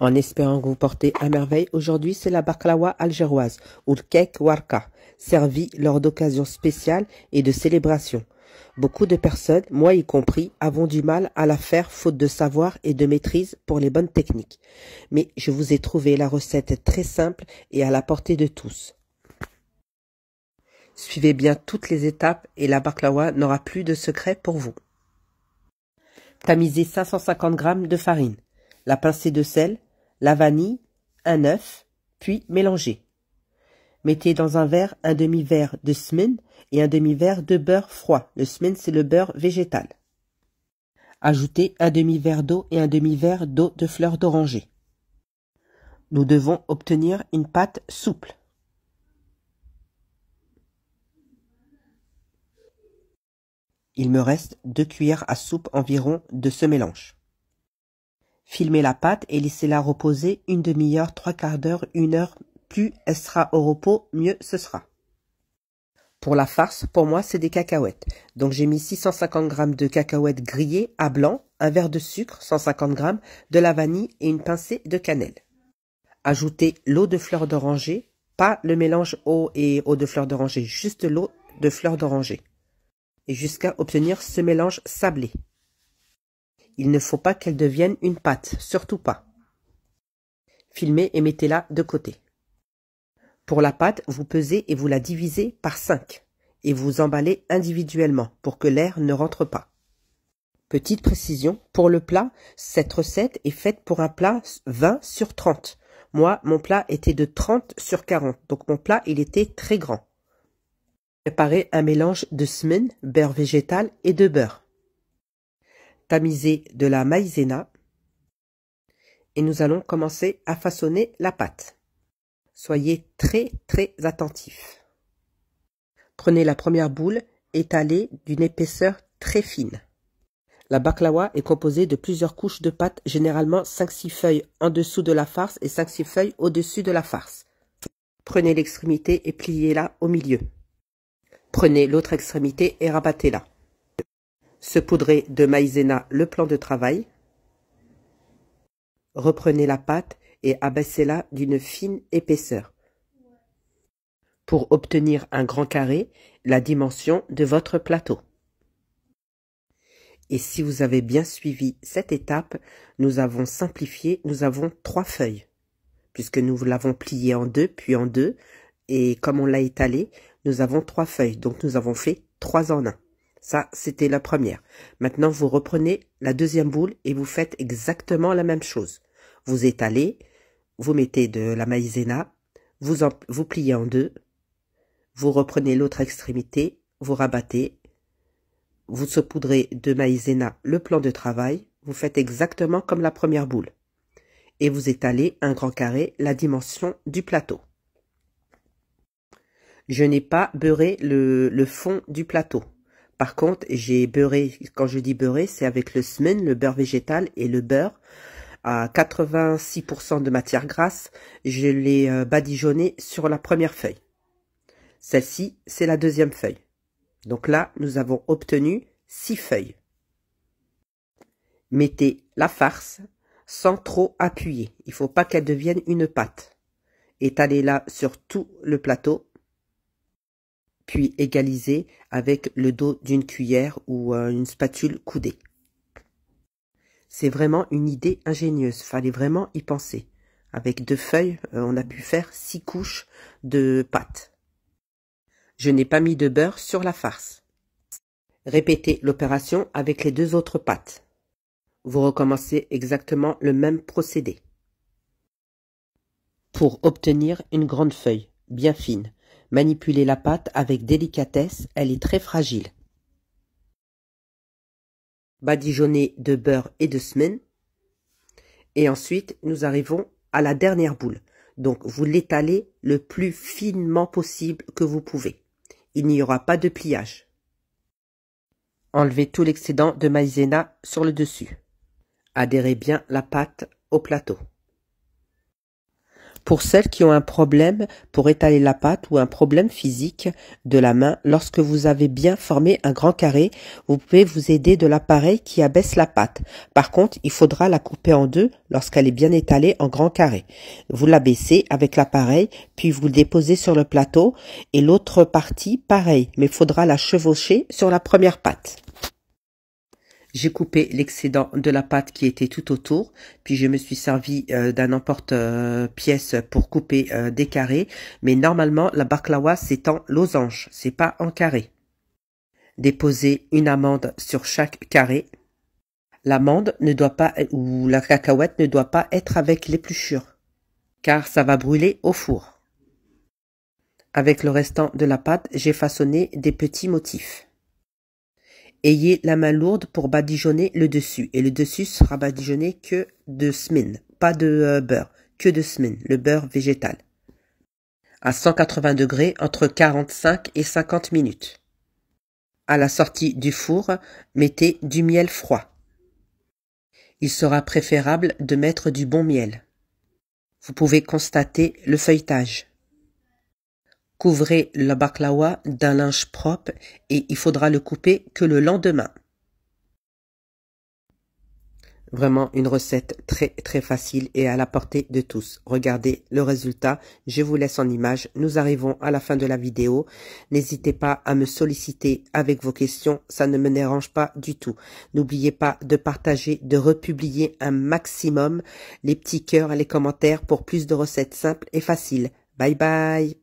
En espérant que vous portez à merveille, aujourd'hui c'est la baklawa algéroise ou le cake warka, servi lors d'occasions spéciales et de célébrations. Beaucoup de personnes, moi y compris, avons du mal à la faire faute de savoir et de maîtrise pour les bonnes techniques. Mais je vous ai trouvé la recette très simple et à la portée de tous. Suivez bien toutes les étapes et la baklawa n'aura plus de secret pour vous. Tamisez 550 g de farine, la pincée de sel, la vanille, un œuf, puis mélangez. Mettez dans un verre un demi-verre de smen et un demi-verre de beurre froid. Le smen, c'est le beurre végétal. Ajoutez un demi-verre d'eau et un demi-verre d'eau de fleur d'oranger. Nous devons obtenir une pâte souple. Il me reste 2 cuillères à soupe environ de ce mélange. Filmez la pâte et laissez-la reposer une demi-heure, 3/4 d'heure, 1 heure. Plus elle sera au repos, mieux ce sera. Pour la farce, pour moi, c'est des cacahuètes. Donc j'ai mis 650 g de cacahuètes grillées à blanc, un verre de sucre, 150 g, de la vanille et une pincée de cannelle. Ajoutez l'eau de fleur d'oranger, pas le mélange eau et eau de fleur d'oranger, juste l'eau de fleur d'oranger. Et jusqu'à obtenir ce mélange sablé. Il ne faut pas qu'elle devienne une pâte, surtout pas. Filmez et mettez-la de côté. Pour la pâte, vous pesez et vous la divisez par 5 et vous emballez individuellement pour que l'air ne rentre pas. Petite précision, pour le plat, cette recette est faite pour un plat 20/30. Moi, mon plat était de 30/40, donc mon plat, il était très grand. Préparez un mélange de smen, beurre végétal et de beurre. Tamisez de la maïzena et nous allons commencer à façonner la pâte. Soyez très attentifs. Prenez la première boule étalée d'une épaisseur très fine. La baklawa est composée de plusieurs couches de pâte, généralement 5-6 feuilles en dessous de la farce et 5-6 feuilles au-dessus de la farce. Prenez l'extrémité et pliez-la au milieu. Prenez l'autre extrémité et rabattez-la. Saupoudrez de maïzena le plan de travail. Reprenez la pâte et abaissez-la d'une fine épaisseur. Pour obtenir un grand carré, la dimension de votre plateau. Et si vous avez bien suivi cette étape, nous avons simplifié, nous avons 3 feuilles. Puisque nous l'avons plié en 2, puis en 2, et comme on l'a étalé, nous avons 3 feuilles. Donc nous avons fait 3 en 1. Ça, c'était la première. Maintenant, vous reprenez la deuxième boule et vous faites exactement la même chose. Vous étalez, vous mettez de la maïzena, vous pliez en 2, vous reprenez l'autre extrémité, vous rabattez, vous saupoudrez de maïzena le plan de travail, vous faites exactement comme la première boule. Et vous étalez un grand carré, la dimension du plateau. Je n'ai pas beurré le fond du plateau. Par contre, j'ai beurré, quand je dis beurré, c'est avec le smen, le beurre végétal et le beurre. À 86% de matière grasse, je l'ai badigeonné sur la première feuille. Celle-ci, c'est la deuxième feuille. Donc là, nous avons obtenu 6 feuilles. Mettez la farce sans trop appuyer. Il ne faut pas qu'elle devienne une pâte. Étalez-la sur tout le plateau. Puis égalisez avec le dos d'une cuillère ou une spatule coudée. C'est vraiment une idée ingénieuse, fallait vraiment y penser. Avec 2 feuilles, on a pu faire 6 couches de pâte. Je n'ai pas mis de beurre sur la farce. Répétez l'opération avec les 2 autres pâtes. Vous recommencez exactement le même procédé. Pour obtenir une grande feuille, bien fine, manipulez la pâte avec délicatesse, elle est très fragile. Badigeonnez de beurre et de smen. Et ensuite, nous arrivons à la dernière boule. Donc, vous l'étalez le plus finement possible que vous pouvez. Il n'y aura pas de pliage. Enlevez tout l'excédent de maïzena sur le dessus. Adhérez bien la pâte au plateau. Pour celles qui ont un problème pour étaler la pâte ou un problème physique de la main, lorsque vous avez bien formé un grand carré, vous pouvez vous aider de l'appareil qui abaisse la pâte. Par contre, il faudra la couper en deux lorsqu'elle est bien étalée en grand carré. Vous l'abaissez avec l'appareil, puis vous le déposez sur le plateau et l'autre partie, pareil, mais il faudra la chevaucher sur la première pâte. J'ai coupé l'excédent de la pâte qui était tout autour, puis je me suis servi d'un emporte-pièce pour couper des carrés, mais normalement la baklawa c'est en losange, c'est pas en carré. Déposez une amande sur chaque carré. L'amande ne doit pas, ou la cacahuète ne doit pas être avec l'épluchure, car ça va brûler au four. Avec le restant de la pâte, j'ai façonné des petits motifs. Ayez la main lourde pour badigeonner le dessus. Et le dessus sera badigeonné que de semen, pas de beurre, que de semen, le beurre végétal. À 180 degrés entre 45 et 50 minutes. À la sortie du four, mettez du miel froid. Il sera préférable de mettre du bon miel. Vous pouvez constater le feuilletage. Couvrez le baklawa d'un linge propre et il faudra le couper que le lendemain. Vraiment une recette très facile et à la portée de tous. Regardez le résultat, je vous laisse en image. Nous arrivons à la fin de la vidéo. N'hésitez pas à me solliciter avec vos questions, ça ne me dérange pas du tout. N'oubliez pas de partager, de republier un maximum les petits cœurs et les commentaires pour plus de recettes simples et faciles. Bye bye!